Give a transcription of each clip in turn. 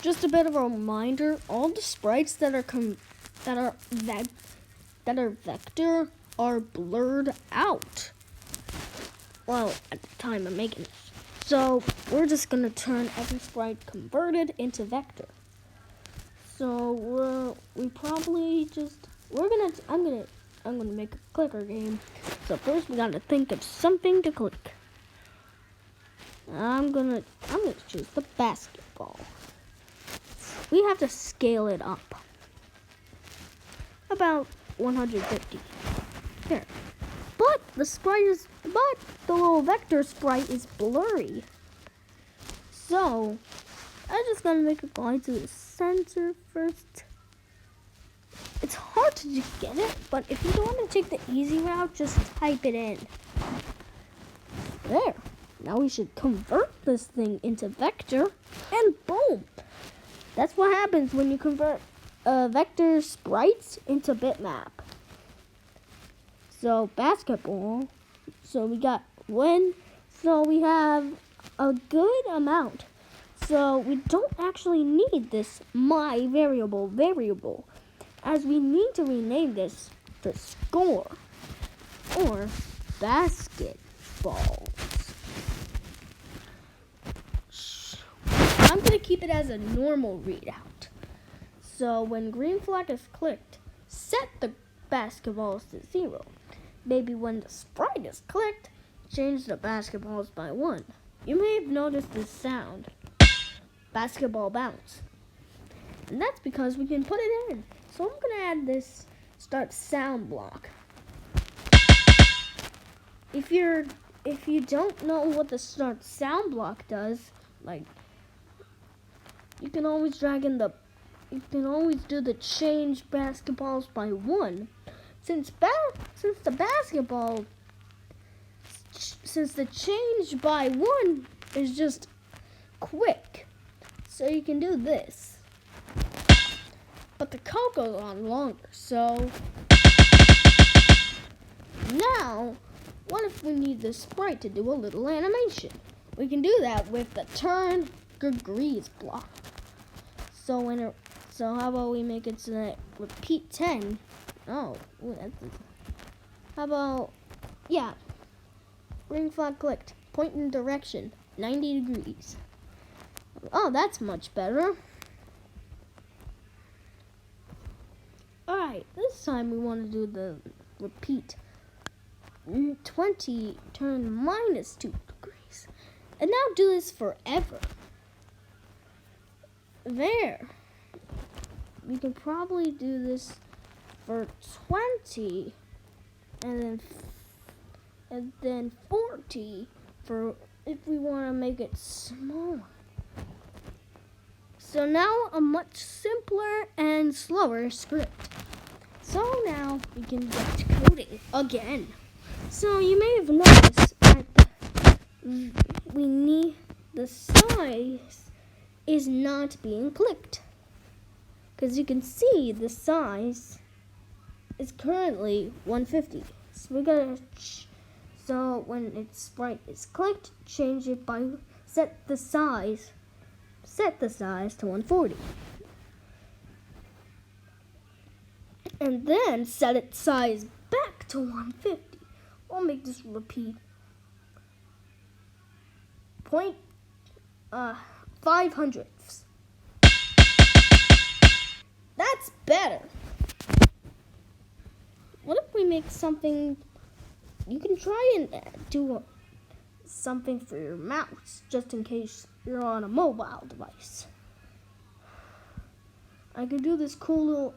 Just a bit of a reminder: all the sprites that are vector are blurred out. Well, at the time I'm making this. So we're just gonna turn every sprite converted into vector. So I'm gonna make a clicker game. So first we gotta think of something to click. I'm gonna choose the basketball. We have to scale it up about 150. There. But the little vector sprite is blurry. So I'm just gonna make a line to the center first. It's hard to just get it, but if you don't want to take the easy route, just type it in. There. Now we should convert this thing into vector, and boom! That's what happens when you convert vector sprites into bitmap. So basketball. So we have a good amount. So we don't actually need this my variable, as we need to rename this for score or basketballs. I'm gonna keep it as a normal readout. So when green flag is clicked, set the basketballs to 0. Maybe when the sprite is clicked, change the basketballs by 1. You may have noticed this sound, basketball bounce. And that's because we can put it in. So I'm going to add this start sound block. If you don't know what the start sound block does, you can always do the change basketballs by 1. Since the change by 1 is just quick, so you can do this. But the code goes on longer, so now what if we need the sprite to do a little animation? We can do that with the turn degrees block. So how about we make it so that repeat 10? How about, green flag clicked, point in direction, 90 degrees. Oh, that's much better. Alright, this time we want to do the repeat 20, turn minus 2 degrees. And now do this forever. There. We can probably do this for 20 and then 40 for if we want to make it smaller. So now a much simpler and slower script. So now we can get coding again. So you may have noticed that the size is not being clicked. Because you can see the size is currently 150. So when its sprite is clicked, change it by set the size to 140. And then set its size back to 150. We'll make this repeat 0.5 That's better. What if we make something? You can try and do something for your mouse, just in case you're on a mobile device. I can do this cool little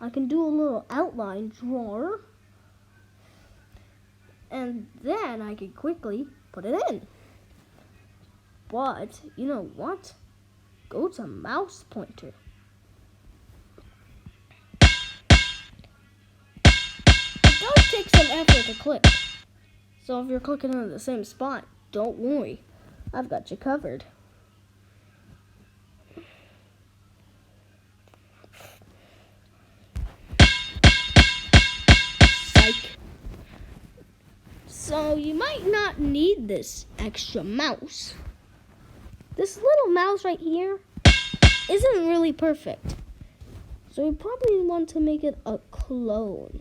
I can do a little outline drawer, and then I can quickly put it in. But you know what? Go to mouse pointer. It does take some effort to click. So if you're clicking on the same spot, don't worry. I've got you covered. Psych. So you might not need this extra mouse. This little mouse right here isn't really perfect. So we probably want to make it a clone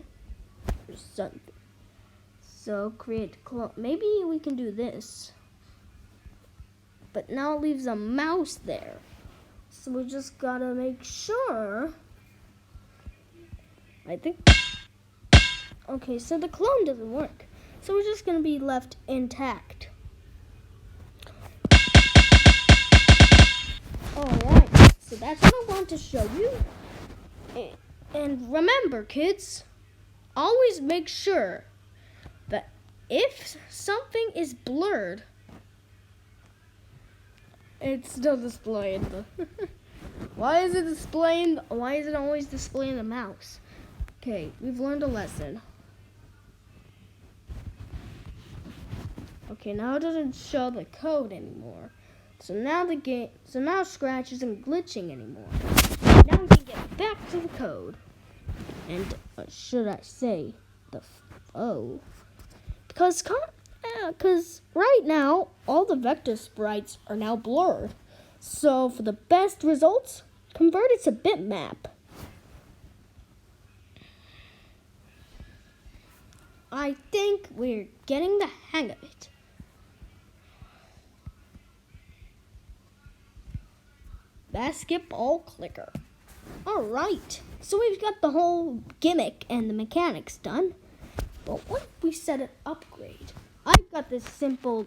or something. So create clone. Maybe we can do this. But now it leaves a mouse there. So we just gotta make sure. I think. Okay, so the clone doesn't work. So we're just gonna be left intact. Alright, so that's what I want to show you. And remember, kids, always make sure that if something is blurred, it's still displaying the Why is it always displaying the mouse? Okay, we've learned a lesson. Okay, now it doesn't show the code anymore. So now Scratch isn't glitching anymore. Now we can get back to the code. And should I say the flow? Because right now all the vector sprites are now blurred. So for the best results, convert it to bitmap. I think we're getting the hang of it. Basketball clicker. Alright, so we've got the whole gimmick and the mechanics done. But what if we set an upgrade? I've got this simple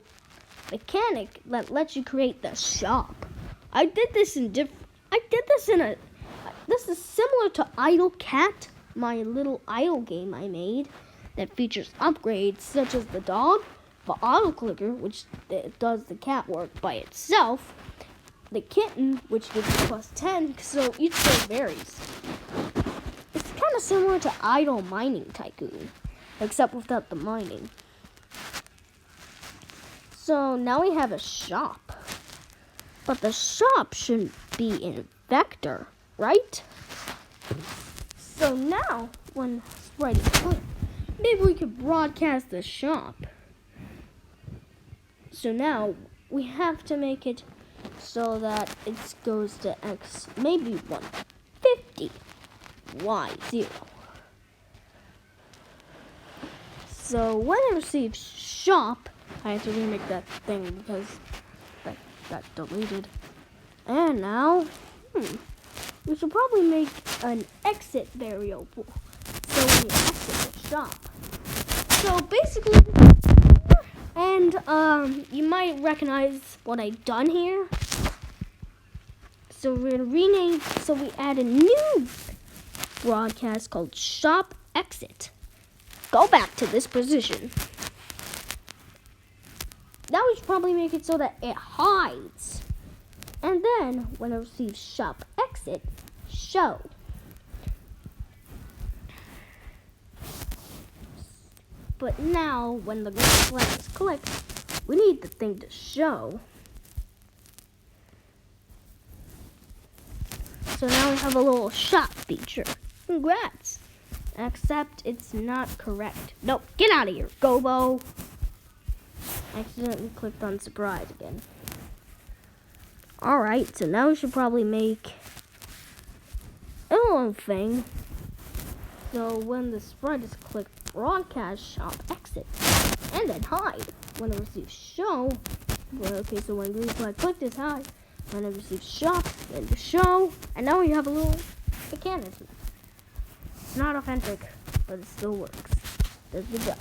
mechanic that lets you create the shop. This is similar to Idle Cat, my little idle game I made that features upgrades such as the dog, the auto clicker, which does the cat work by itself, the kitten, which gives you plus 10, so each day varies. It's kind of similar to Idle Mining Tycoon, except without the mining. So now we have a shop. But the shop shouldn't be in vector, right? So now, when Sprite is clear, maybe we could broadcast the shop. So now, we have to make it so that it goes to X, maybe 150, Y 0. So when it receives shop, I have to remake that thing because that got deleted. And now, we should probably make an exit variable so when you exit the shop. So basically, and you might recognize what I've done here. So we're gonna rename. So we add a new broadcast called shop exit. Go back to this position. Now we should probably make it so that it hides. And then, when it receives shop exit, show. But now, when the green flag is clicked, we need the thing to show. So now we have a little shop feature. Congrats! Except it's not correct. Nope, get out of here, Gobo! I accidentally clicked on surprise again. Alright, so now we should probably make a little thing. So when the sprite is clicked, broadcast shop exit, and then hide. When it receives show, well, okay, so when green flag clicked is hide. When it receives shop, then the show, and now we have a little mechanism. It's not authentic, but it still works. Does the job.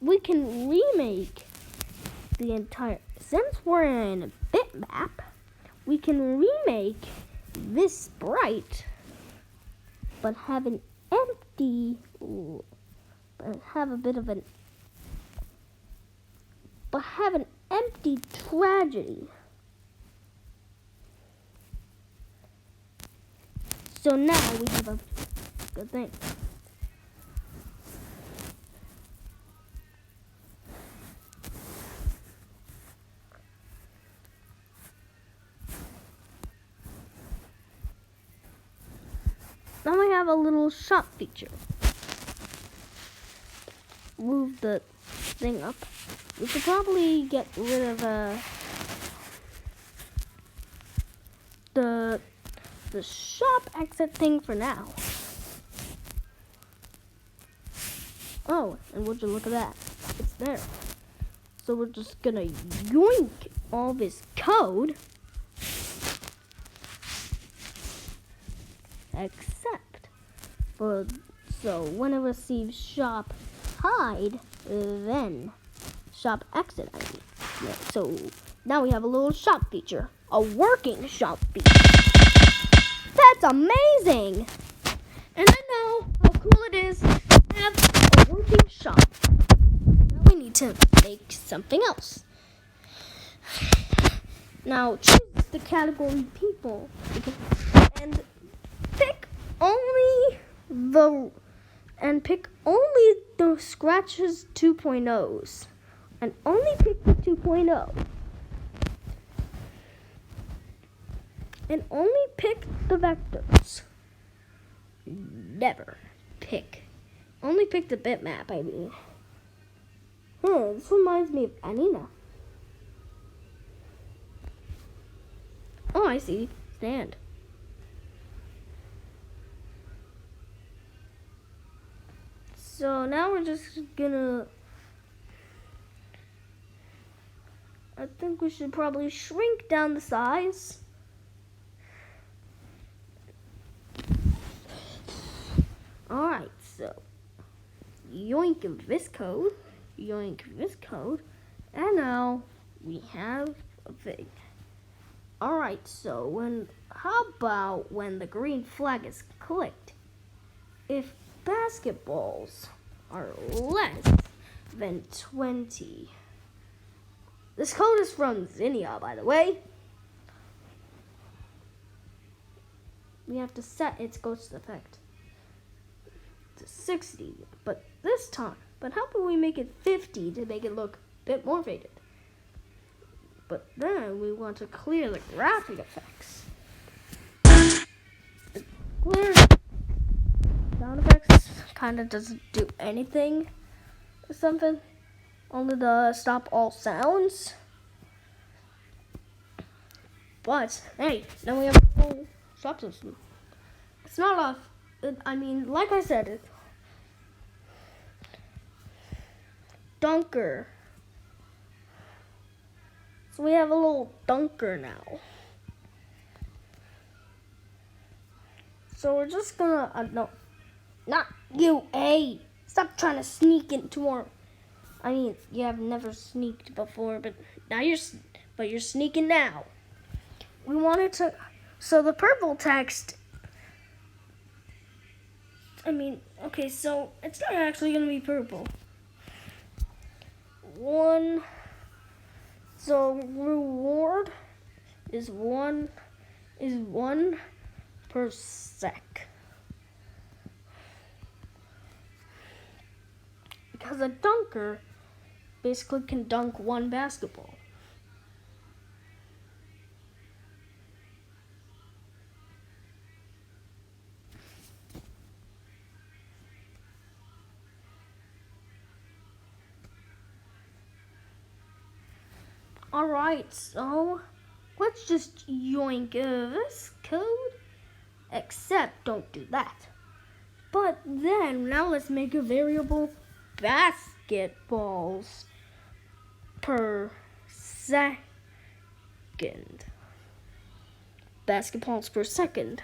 We can remake the entire, since we're in a bitmap, we can remake this sprite, but have an empty, have an empty tragedy. So now we have a good thing. Now we have a little shop feature. Move the thing up. We should probably get rid of the shop exit thing for now. Oh, and would you look at that? It's there. So we're just gonna yoink all this code, except for, so when it receives shop hide, then shop exit, I mean. Yeah, so now we have a little shop feature, a working shop feature. That's amazing! And I know how cool it is to have a working shop. Now we need to make something else. Now choose the category people and pick only the scratches 2.0s and only pick the 2.0 and only pick the vectors. Never only pick the bitmap, I mean. This reminds me of Anina. Oh, I see. Stand. So now we're just gonna, I think we should probably shrink down the size. Alright, so yoink this code, and now we have a thing. Alright, so how about when the green flag is clicked, if basketballs are less than 20. This code is from Zinnia, by the way. We have to set its ghost effect to 60, but how about we make it 50 to make it look a bit more faded? But then we want to clear the graphic effects. Clear sound effects kind of doesn't do anything or something. Only the stop all sounds. But hey, now we have a whole shop system. It's not like I said, it's dunker. So we have a little dunker now. So we're just gonna, no, not you, hey, stop trying to sneak into our, you have never sneaked before, but you're sneaking now. We wanted to, so the purple text, okay, so it's not actually gonna be purple. So reward is one per sec. Because a dunker basically can dunk one basketball. Alright, so let's just yoink this code, except don't do that. But then, now let's make a variable basketballs per second. Basketballs per second.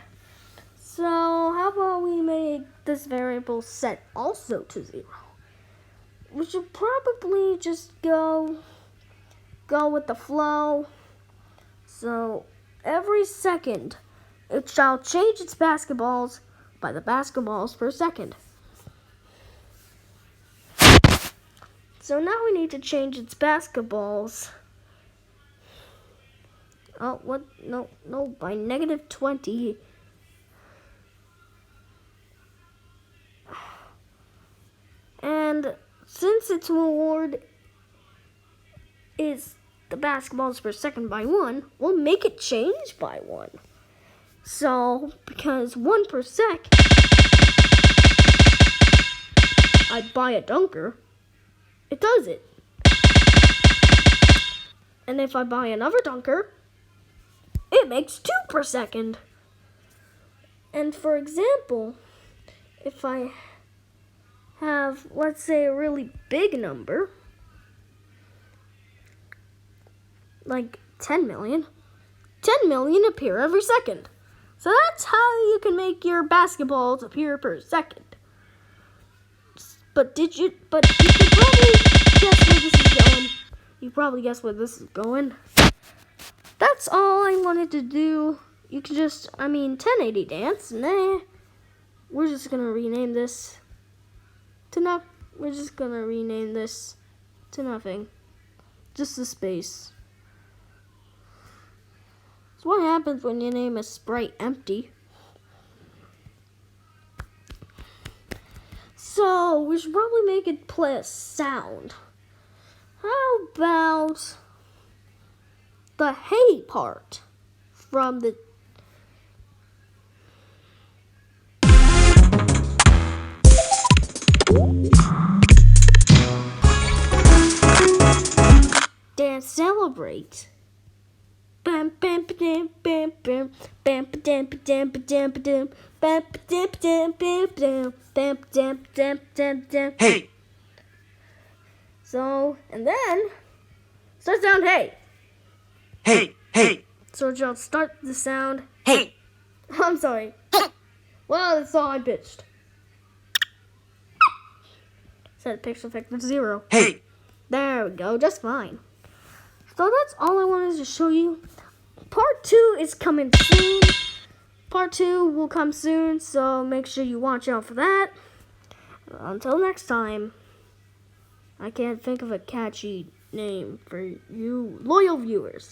So how about we make this variable set also to 0? We should probably just go with the flow. So every second it shall change its basketballs by the basketballs per second. So now we need to change its basketballs. Oh, what? No, by -20. And since its reward is the basketballs per second by 1, we'll make it change by 1. So, because 1 per sec, I'd buy a dunker. it does it. And if I buy another dunker, it makes 2 per second. And for example, if I have, let's say, a really big number, like 10 million, 10 million appear every second. So that's how you can make your basketballs appear per second. But you could probably guess where this is going. You probably guess where this is going. That's all I wanted to do. You can just, 1080 dance. Nah. We're just gonna rename this to We're just gonna rename this to nothing. Just a space. So what happens when you name a sprite empty? So we should probably make it play a sound. How about the hey part from the dance celebrate? Bam bam bam bam bam bam bam bam bam bam bam bam bam bam bam bam bam bam. Hey. So and then start sound hey. Hey. Hey. So I'll start the sound. Hey. I'm sorry. Well, that's all I pitched. Set pitch effect of 0. Hey. There we go, just fine. So that's all I wanted to show you. Part 2 is coming soon. Part 2 will come soon, so make sure you watch out for that. Until next time, I can't think of a catchy name for you loyal viewers.